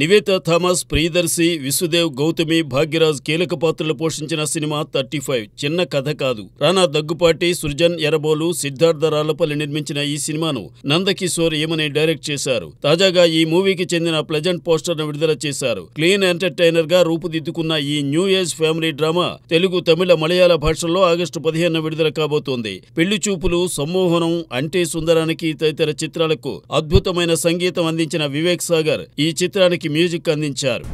Nivetha Thomas, Priyadarshi, విసుదేవ్, Gautami, Bhagyaraj కీలక పాత్రలు పోషించిన సినిమా 35 చిన్న కథ కాదు. రానా దగ్గుపాటి, సృజన్ ఎర్రబోలు, సిద్ధార్థ రాళ్లపల్లి నిర్మించిన ఈ సినిమాను నందకిషోర్ ఏమని డైరెక్ట్ చేశారు. తాజాగా ఈ మూవీకి చెందిన ప్లెజెంట్ పోస్టర్ ను విడుదల చేశారు. క్లీన్ ఎంటర్టైనర్ గా రూపుదిద్దుకున్న ఈ new age family drama Telugu, Tamil, Malayalam భాషల్లో ఆగస్టు 15న విడుదల కాబోతోంది. పెళ్లి చూపులు, సమ్మోహనం, అంటే సుందరానికి తదితర చిత్రాలకు అద్భుతమైన సంగీతం అందించిన వివేక్ సాగర్ ఈ చిత్రానికి మ్యూజిక్ అందించారు.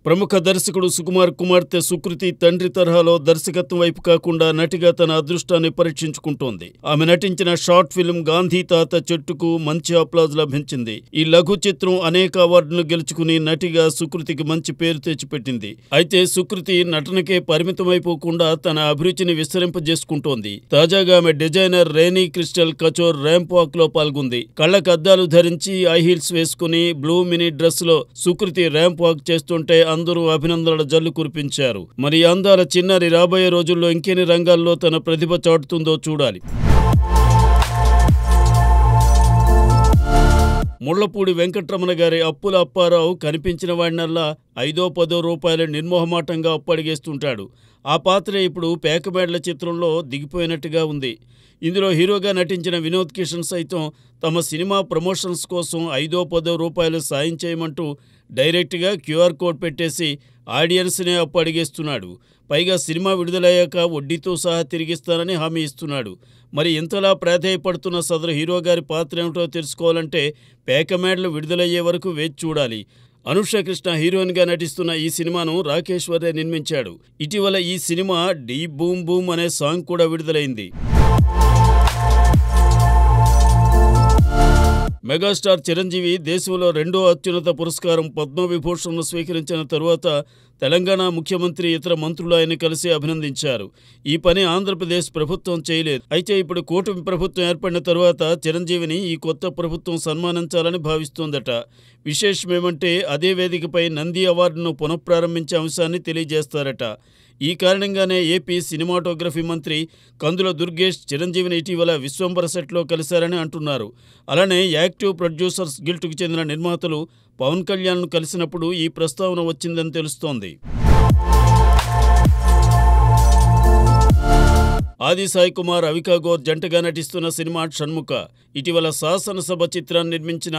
ప్రముఖ దర్శకుడు సుకుమార్ కుమార్తె సుకృతి తండ్రి తరహాలో దర్శకత్వం వైపు కాకుండా నటిగా తన అదృష్టాన్ని పరీక్షించుకుంటోంది. ఆమె నటించిన షార్ట్ ఫిల్మ్ గాంధీ తాత చెట్టుకు మంచి అప్లాజ్ లభించింది. ఈ లఘు చిత్రం అనేక అవార్డులను గెలుచుకుని నటిగా సుకృతికి మంచి పేరు తెచ్చిపెట్టింది. అయితే సుకృతి నటనకే పరిమితమైపోకుండా తన అభిరుచిని విస్తరింపజేసుకుంటోంది. తాజాగా ఆమె డిజైనర్ రేనీ క్రిస్టల్ కచోర్ ర్యాంప్ వాక్ లో పాల్గొంది. కళ్లకు అద్దాలు ధరించి ఐ హీల్స్ వేసుకుని బ్లూ మినీ డ్రెస్ లో సుకృతి ర్యాంప్ వాక్ చేస్తుంటే అందరూ అభినందనల జల్లు కురిపించారు. మరి అందాల చిన్నారి రాబోయే రోజుల్లో ఇంకెన్ని రంగాల్లో తన ప్రతిభ చాటుతుందో చూడాలి. ముళ్లపూడి వెంకట్రమణ గారి అప్పుల అప్పారావు కనిపించిన వాడినల్లా 5-10 రూపాయలు నిర్మోహమాటంగా అప్పడిగేస్తుంటాడు. ఆ పాత్ర ఇప్పుడు పేకమేడ్ల చిత్రంలో దిగిపోయినట్టుగా ఉంది. ఇందులో హీరోగా నటించిన వినోద్ కిషన్ సైతం తమ సినిమా ప్రమోషన్స్ కోసం 5-10 రూపాయలు సాయం చేయమంటూ డైరెక్ట్గా క్యూఆర్ కోడ్ పెట్టేసి ఆడియన్స్నే అప్పడిగేస్తున్నాడు. పైగా సినిమా విడుదలయ్యాక వడ్డీతో సహా తిరిగిస్తానని హామీ ఇస్తున్నాడు. మరి ఇంతలా ప్రాధేయపడుతున్న సదరు హీరో గారి పాత్ర ఏమిటో తెలుసుకోవాలంటే పేకమేడ్లు విడుదలయ్యే వరకు వేచి చూడాలి. అనుష కృష్ణ హీరోయిన్గా నటిస్తున్న ఈ సినిమాను రాకేష్ వర్రే నిర్మించాడు. ఇటీవల ఈ సినిమా డీ బూమ్ బూమ్ అనే సాంగ్ కూడా విడుదలైంది. మెగాస్టార్ చిరంజీవి దేశంలో 2వ అత్యున్నత పురస్కారం పద్మవిభూషణ్ను స్వీకరించిన తరువాత తెలంగాణ ముఖ్యమంత్రి, ఇతర మంత్రులు ఆయన కలిసి అభినందించారు. ఈ పని ఆంధ్రప్రదేశ్ ప్రభుత్వం చేయలేదు. అయితే ఇప్పుడు కూటమి ప్రభుత్వం ఏర్పడిన తరువాత చిరంజీవిని ఈ కొత్త ప్రభుత్వం సన్మానించాలని భావిస్తోందట. విశేషమేమంటే అదే వేదికపై నంది అవార్డును పునఃప్రారంభించే అంశాన్ని తెలియజేస్తారట. ఈ కారణంగానే ఏపీ సినిమాటోగ్రఫీ మంత్రి కందుల దుర్గేష్ చిరంజీవిని ఇటీవల విశ్వంబర సెట్లో కలిశారని అంటున్నారు. అలానే యాక్టివ్ ప్రొడ్యూసర్స్ గిల్ట్కు చెందిన నిర్మాతలు పవన్ కళ్యాణ్ను కలిసినప్పుడు ఈ ప్రస్తావన వచ్చిందని తెలుస్తోంది. ఆది సాయి కుమార్, అవికా గౌర్ జంటగా నటిస్తున్న సినిమా షణ్ముఖ. ఇటీవల శాసనసభ చిత్రాన్ని నిర్మించిన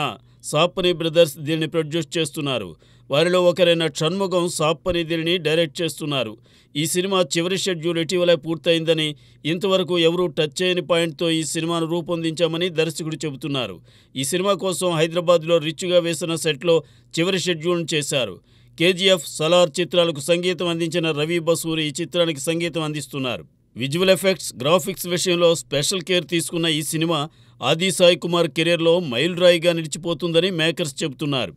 సాప్పని బ్రదర్స్ దీన్ని ప్రొడ్యూస్ చేస్తున్నారు. వారిలో ఒకరైన షణ్ముఖం సాప్పని దీనిని డైరెక్ట్ చేస్తున్నారు. ఈ సినిమా చివరి షెడ్యూల్ ఇటీవలే పూర్తయిందని, ఇంతవరకు ఎవరూ టచ్ చేయని పాయింట్తో ఈ సినిమాను రూపొందించామని దర్శకుడు చెబుతున్నారు. ఈ సినిమా కోసం హైదరాబాద్లో రిచ్గా వేసిన సెట్లో చివరి షెడ్యూల్ను చేశారు. కేజీఎఫ్, సలార్ చిత్రాలకు సంగీతం అందించిన రవి బసూరి ఈ చిత్రానికి సంగీతం అందిస్తున్నారు. విజువల్ ఎఫెక్ట్స్, గ్రాఫిక్స్ విషయంలో స్పెషల్ కేర్ తీసుకున్న ఈ సినిమా ఆది సాయి కుమార్ కెరీర్లో మైలురాయిగా నిలిచిపోతుందని మేకర్స్ చెబుతున్నారు.